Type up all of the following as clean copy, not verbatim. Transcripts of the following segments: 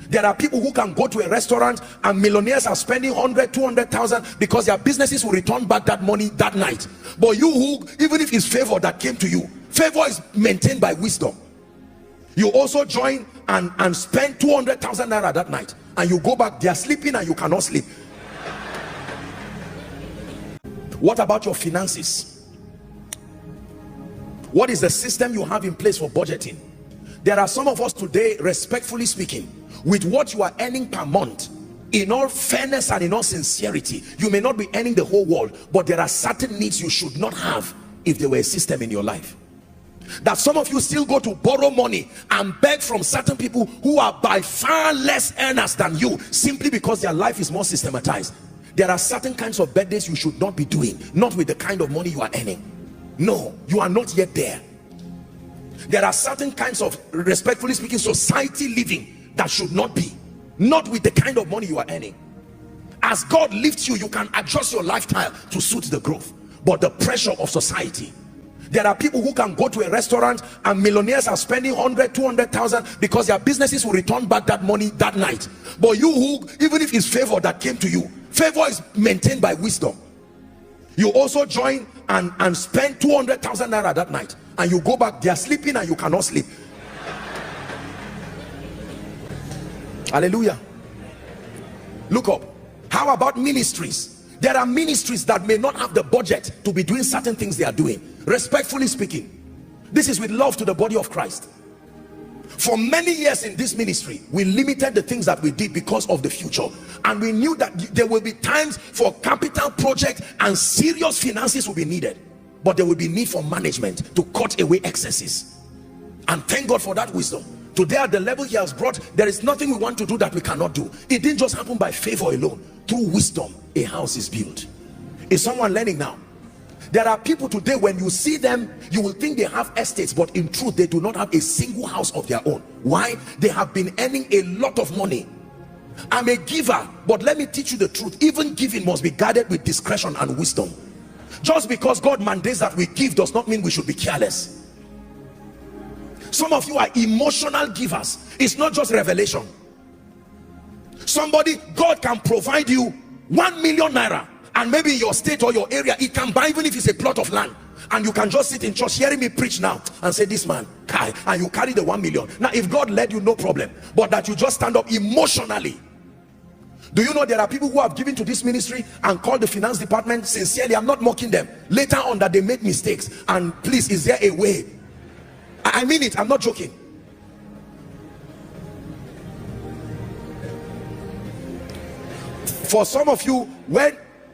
There are people who can go to a restaurant and millionaires are spending 100, 200,000 because their businesses will return back that money that night. But you who, even if it's favor that came to you, favor is maintained by wisdom. You also join and spend 200,000 naira that night, and you go back, they are sleeping and you cannot sleep. What about your finances? What is the system you have in place for budgeting? There are some of us today, respectfully speaking, with what you are earning per month, in all fairness and in all sincerity, you may not be earning the whole world, but there are certain needs you should not have if there were a system in your life. That some of you still go to borrow money and beg from certain people who are by far less earners than you, simply because their life is more systematized. There are certain kinds of birthdays you should not be doing, not with the kind of money you are earning. No, you are not yet there. There are certain kinds of, respectfully speaking, society living that should not be, not with the kind of money you are earning. As God lifts you, you can adjust your lifestyle to suit the growth, but the pressure of society. There are people who can go to a restaurant and millionaires are spending 100, 200,000 because their businesses will return back that money that night. But you who, even if it's favor that came to you, favor is maintained by wisdom. You also join and spend 200,000 naira that night, and you go back, they are sleeping and you cannot sleep. Hallelujah. Look up. How about ministries? There are ministries that may not have the budget to be doing certain things they are doing. Respectfully speaking, this is with love to the body of Christ. For many years in this ministry, we limited the things that we did because of the future, and we knew that there will be times for capital projects and serious finances will be needed, but there will be need for management to cut away excesses. And thank God for that wisdom. Today at the level he has brought, there is nothing we want to do that we cannot do. It didn't just happen by favor alone. Through wisdom, a house is built. Is someone learning now? There are people today, when you see them, you will think they have estates, but in truth they do not have a single house of their own. Why? They have been earning a lot of money. I'm a giver, but let me teach you the truth. Even giving must be guarded with discretion and wisdom. Just because God mandates that we give does not mean we should be careless. Some of you are emotional givers. It's not just revelation. Somebody, God can provide you 1 million naira, and maybe in your state or your area it can buy, even if it's a plot of land, and you can just sit in church hearing me preach now and say, this man, Kai, and you carry the 1 million. Now if God led you, no problem, but that you just stand up emotionally. Do you know there are people who have given to this ministry and called the finance department? Sincerely, I'm not mocking them. Later on that they made mistakes, and please, is there a way? I mean it, I'm not joking. For some of you,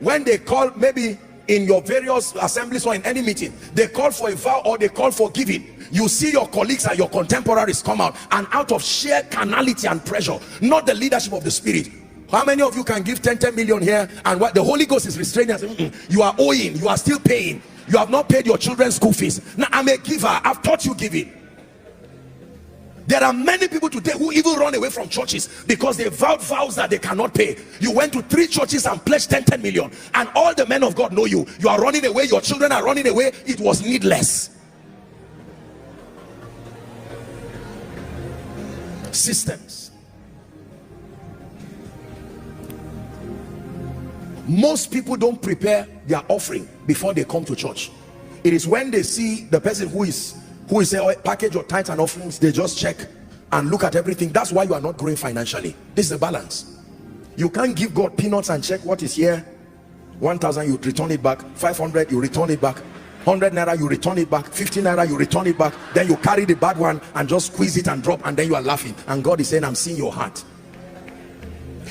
when they call, maybe in your various assemblies or in any meeting, they call for a vow or they call for giving, you see your colleagues and your contemporaries come out, and out of sheer carnality and pressure, not the leadership of the spirit. How many of you can give 10 million here, and what the Holy Ghost is restraining and you are owing, you are still paying, you have not paid your children's school fees. Now I'm a giver, I've taught you giving. There are many people today who even run away from churches because they vowed vows that they cannot pay. You went to 3 churches and pledged 10 million, and all the men of God know you. You are running away, your children are running away. It was needless. Systems. Most people don't prepare their offering before they come to church. It is when they see the person who is a package or tithes and offerings, they just check and look at everything. That's why you are not growing financially. This is the balance. You can't give God peanuts and check what is here. 1,000, you return it back. 500, you return it back. 100 naira, you return it back. 50 naira, you return it back. Then you carry the bad one and just squeeze it and drop, and then you are laughing, and God is saying, I'm seeing your heart.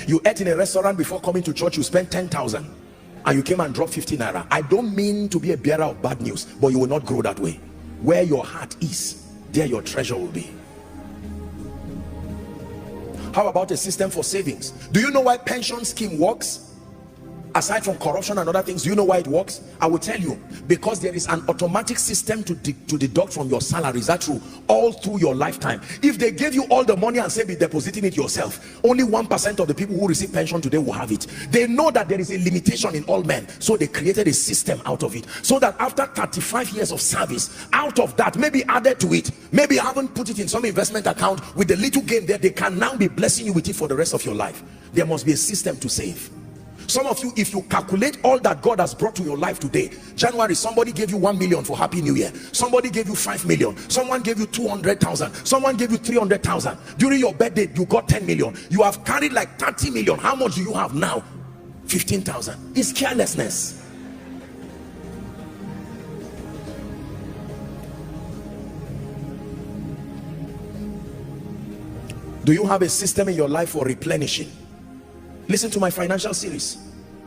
You ate in a restaurant before coming to church, you spent 10,000 and you came and dropped 50 naira. I don't mean to be a bearer of bad news, but you will not grow that way. Where your heart is, there your treasure will be. How about a system for savings? Do you know why pension scheme works? aside from corruption and other things. Do you know why it works? I will tell you. Because there is an automatic system to deduct from your salary. Is that true? All through your lifetime. If they gave you all the money and say be depositing it yourself, only 1% of the people who receive pension today will have it. They know that there is a limitation in all men, so they created a system out of it, so that after 35 years of service, out of that, maybe added to it, maybe I haven't put it in some investment account, with the little gain there, they can now be blessing you with it for the rest of your life. There must be a system to save. Some of you, if you calculate all that God has brought to your life today, January, somebody gave you 1 million for Happy New Year, somebody gave you 5 million, someone gave you 200,000, someone gave you 300,000. During your birthday you got 10 million. You have carried like 30 million. How much do you have now? 15,000. It's carelessness. Do you have a system in your life for replenishing? Listen to my financial series.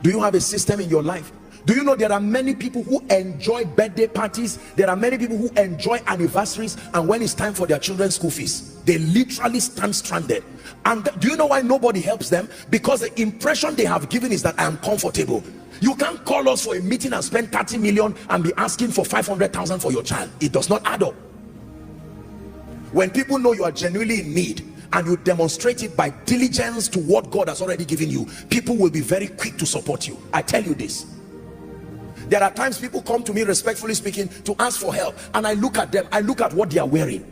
Do you have a system in your life? Do you know there are many people who enjoy birthday parties? There are many people who enjoy anniversaries, and when it's time for their children's school fees, they literally stand stranded. And do you know why nobody helps them? Because the impression they have given is that I am comfortable. You can't call us for a meeting and spend 30 million and be asking for 500,000 for your child. It does not add up. When people know you are genuinely in need, and you demonstrate it by diligence to what God has already given you, people will be very quick to support you. I tell you this. There are times people come to me, respectfully speaking, to ask for help, and I look at them, I look at what they are wearing.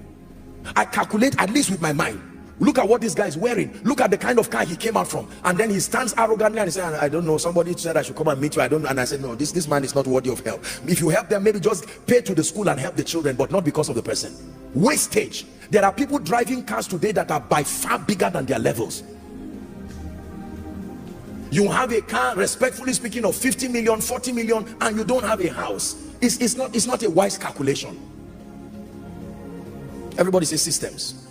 I calculate, at least with my mind, look at what this guy is wearing, look at the kind of car he came out from, and then he stands arrogantly and he says, I don't know, somebody said I should come and meet you, I don't know. And I said, no, this man is not worthy of help. If you help them, maybe just pay to the school and help the children, but not because of the person. Wastage. There are people driving cars today that are by far bigger than their levels. You have a car, respectfully speaking, of 50 million, 40 million, and you don't have a house. It's not a wise calculation. Everybody say systems.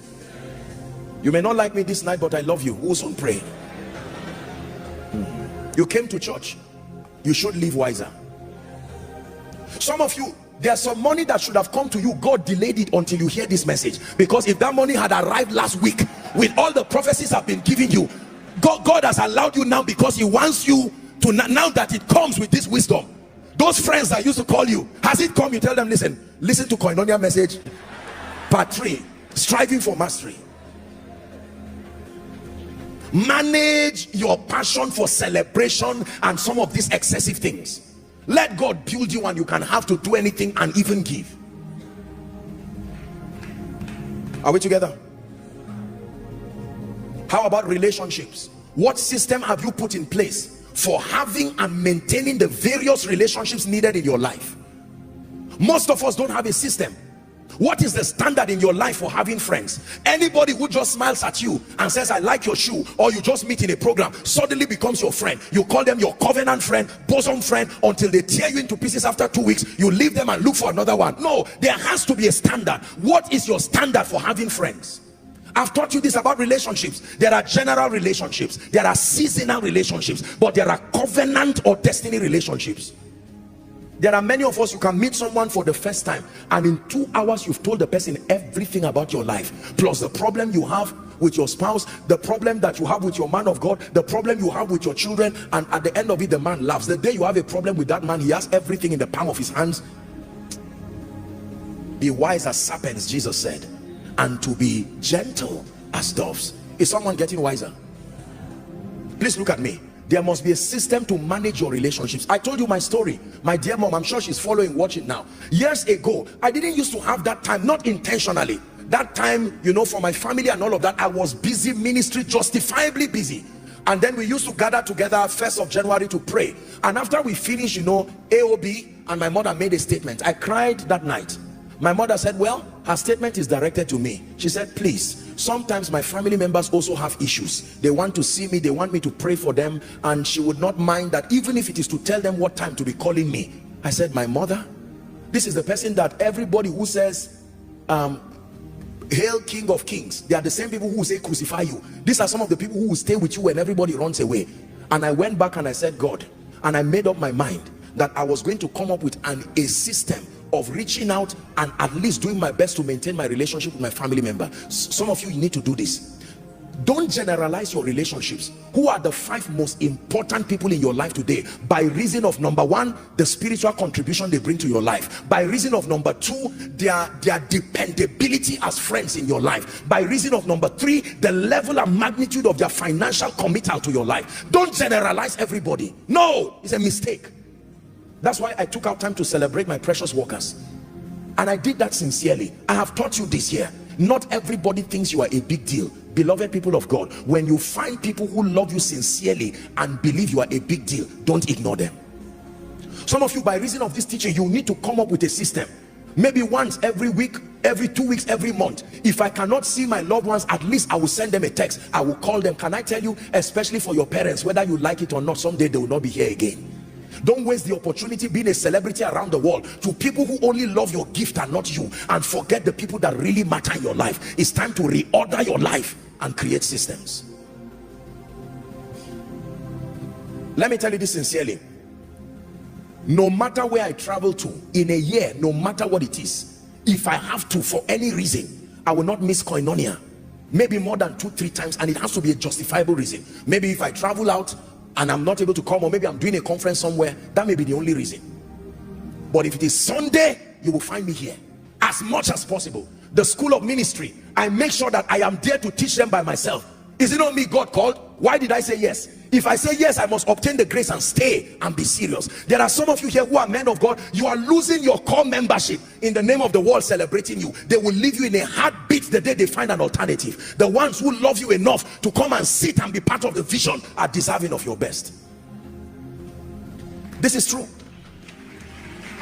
You may not like me this night, but I love you. Who's on praying? You came to church. You should live wiser. Some of you, there's some money that should have come to you. God delayed it until you hear this message, because if that money had arrived last week with all the prophecies I've been giving you, God has allowed you now because he wants you to, now that it comes with this wisdom. Those friends that used to call you, has it come? You tell them, listen to Koinonia message part 3, striving for mastery. Manage your passion for celebration and some of these excessive things. Let God build you, and you can have to do anything and even give. Are we together? How about relationships? What system have you put in place for having and maintaining the various relationships needed in your life? Most of us don't have a system. What is the standard in your life for having friends? Anybody who just smiles at you and says I like your shoe, or you just meet in a program, suddenly becomes your friend. You call them your covenant friend, bosom friend, until they tear you into pieces after 2 weeks. You leave them and look for another one. No, there has to be a standard. What is your standard for having friends? I've taught you this about relationships. There are general relationships, there are seasonal relationships, but there are covenant or destiny relationships. There are many of us, you can meet someone for the first time, and in 2 hours you've told the person everything about your life, plus the problem you have with your spouse, the problem that you have with your man of God, the problem you have with your children, and at the end of it the man laughs. The day you have a problem with that man, he has everything in the palm of his hands. Be wise as serpents, Jesus said, and to be gentle as doves. Is someone getting wiser? Please look at me. There must be a system to manage your relationships. I told you my story. My dear mom, I'm sure she's following, watching now. Years ago, I didn't used to have that time, not intentionally. That time, you know, for my family and all of that, I was busy ministry, justifiably busy. And then we used to gather together 1st of January to pray. And after we finished, you know, AOB, and my mother made a statement. I cried that night. My mother said, well, her statement is directed to me. She said, please, sometimes my family members also have issues. They want to see me, they want me to pray for them, and she would not mind that, even if it is to tell them what time to be calling me. I said, my mother, this is the person that everybody who says hail King of Kings, they are the same people who say crucify you. These are some of the people who will stay with you when everybody runs away. And I went back and I said, God, and I made up my mind that I was going to come up with a system of reaching out and at least doing my best to maintain my relationship with my family member. Some of you need to do this. Don't generalize your relationships. Who are the 5 most important people in your life today? By reason of number 1, the spiritual contribution they bring to your life. By reason of number 2, their dependability as friends in your life. By reason of number 3, the level and magnitude of their financial committal to your life. Don't generalize everybody. No, it's a mistake. That's why I took out time to celebrate my precious workers. And I did that sincerely. I have taught you this year. Not everybody thinks you are a big deal. Beloved people of God, when you find people who love you sincerely and believe you are a big deal, don't ignore them. Some of you, by reason of this teaching, you need to come up with a system. Maybe once every week, every 2 weeks, every month. If I cannot see my loved ones, at least I will send them a text. I will call them. Can I tell you, especially for your parents, whether you like it or not, someday they will not be here again. Don't waste the opportunity being a celebrity around the world to people who only love your gift and not you, and forget the people that really matter in your life. It's time to reorder your life and create systems. Let me tell you this sincerely. No matter where I travel to in a year, no matter what it is, if I have to, for any reason, I will not miss koinonia. Maybe more than 2-3 times, and it has to be a justifiable reason. Maybe if I travel out and I'm not able to come, or maybe I'm doing a conference somewhere, that may be the only reason. But if it is Sunday, you will find me here as much as possible. The school of ministry, I make sure that I am there to teach them by myself. Is it not me God called? Why did I say yes? If I say yes, I must obtain the grace and stay and be serious. There are some of you here who are men of God. You are losing your core membership in the name of the world celebrating you. They will leave you in a heartbeat the day they find an alternative. The ones who love you enough to come and sit and be part of the vision are deserving of your best. This is true.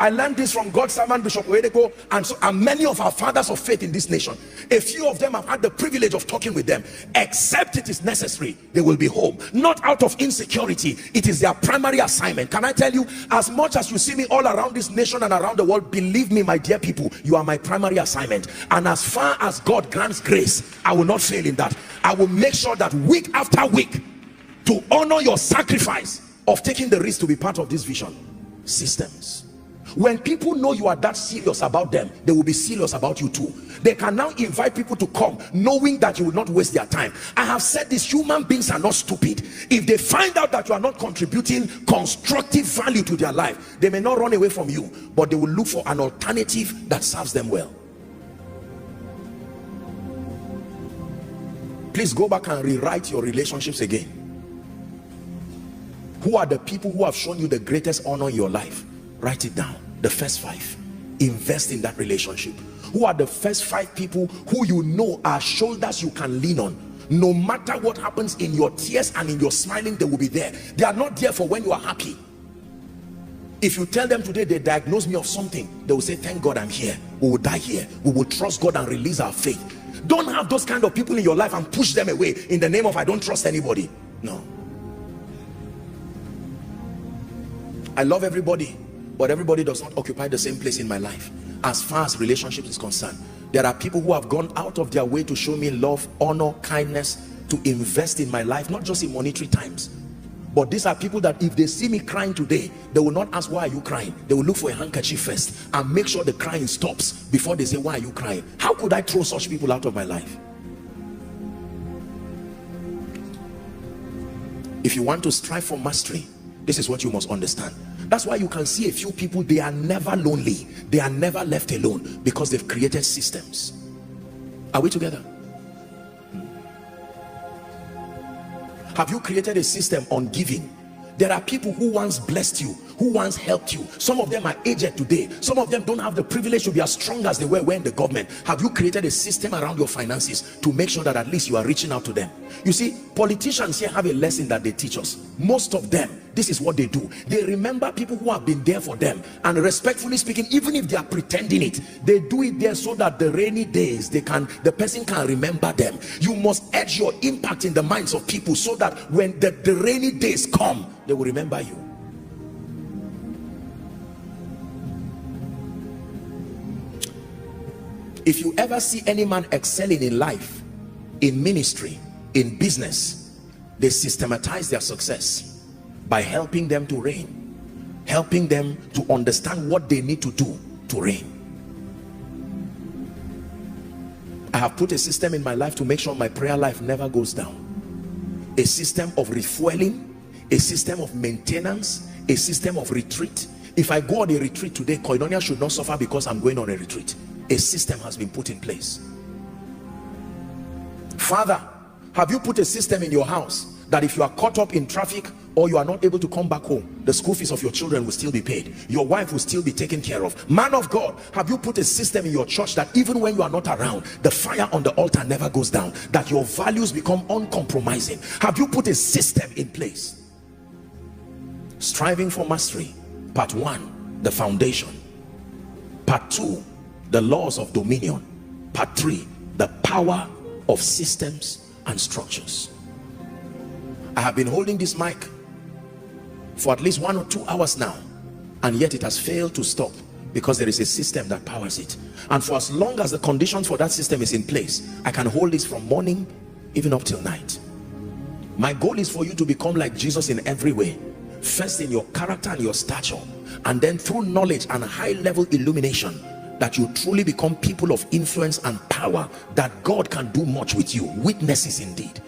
I learned this from God's servant Bishop Oedeko, and many of our fathers of faith in this nation. A few of them have had the privilege of talking with them. Except it is necessary, they will be home. Not out of insecurity. It is their primary assignment. Can I tell you, as much as you see me all around this nation and around the world, believe me, my dear people, you are my primary assignment. And as far as God grants grace, I will not fail in that. I will make sure that week after week, to honor your sacrifice of taking the risk to be part of this vision. Systems. When people know you are that serious about them, they will be serious about you too. They can now invite people to come, knowing that you will not waste their time. I have said this: human beings are not stupid. If they find out that you are not contributing constructive value to their life, they may not run away from you, but they will look for an alternative that serves them well. Please go back and rewrite your relationships again. Who are the people who have shown you the greatest honor in your life? Write it down. The first 5. Invest in that relationship. Who are the first 5 people who you know are shoulders you can lean on? No matter what happens in your tears and in your smiling, they will be there. They are not there for when you are happy. If you tell them today they diagnose me of something, they will say, thank God I'm here. We will die here. We will trust God and release our faith. Don't have those kind of people in your life and push them away in the name of I don't trust anybody. No. I love everybody, but everybody does not occupy the same place in my life as far as relationships is concerned. There are people who have gone out of their way to show me love, honor, kindness, to invest in my life, not just in monetary times. But these are people that if they see me crying today, they will not ask, why are you crying? They will look for a handkerchief first and make sure the crying stops before they say, why are you crying? How could I throw such people out of my life? If you want to strive for mastery, this is what you must understand. That's why you can see a few people, they are never lonely. They are never left alone because they've created systems. Are we together? Have you created a system on giving? There are people who once blessed you, who once helped you. Some of them are aged today. Some of them don't have the privilege to be as strong as they were in the government. Have you created a system around your finances to make sure that at least you are reaching out to them? You see, politicians here have a lesson that they teach us. Most of them, this is what they do. They remember people who have been there for them, and respectfully speaking, even if they are pretending it, they do it there so that the rainy days, the person can remember them. You must edge your impact in the minds of people so that when the rainy days come, they will remember you. If you ever see any man excelling in life, in ministry, in business, they systematize their success by helping them to reign, helping them to understand what they need to do to reign. I have put a system in my life to make sure my prayer life never goes down. A system of refueling, a system of maintenance, a system of retreat. If I go on a retreat today, Koinonia should not suffer because I'm going on a retreat. A system has been put in place. Father, have you put a system in your house that if you are caught up in traffic or you are not able to come back home, the school fees of your children will still be paid, your wife will still be taken care of? Man of God, have you put a system in your church that even when you are not around, the fire on the altar never goes down, that your values become uncompromising? Have you put a system in place? Striving for mastery, part 1, the foundation. Part 2, the laws of dominion. Part 3, the power of systems and structures. I have been holding this mic for at least 1 or 2 hours now, and yet it has failed to stop because there is a system that powers it. And for as long as the conditions for that system is in place, I can hold this from morning even up till night. My goal is for you to become like Jesus in every way. First in your character and your stature, and then through knowledge and high level illumination, that you truly become people of influence and power, that God can do much with you. Witnesses indeed.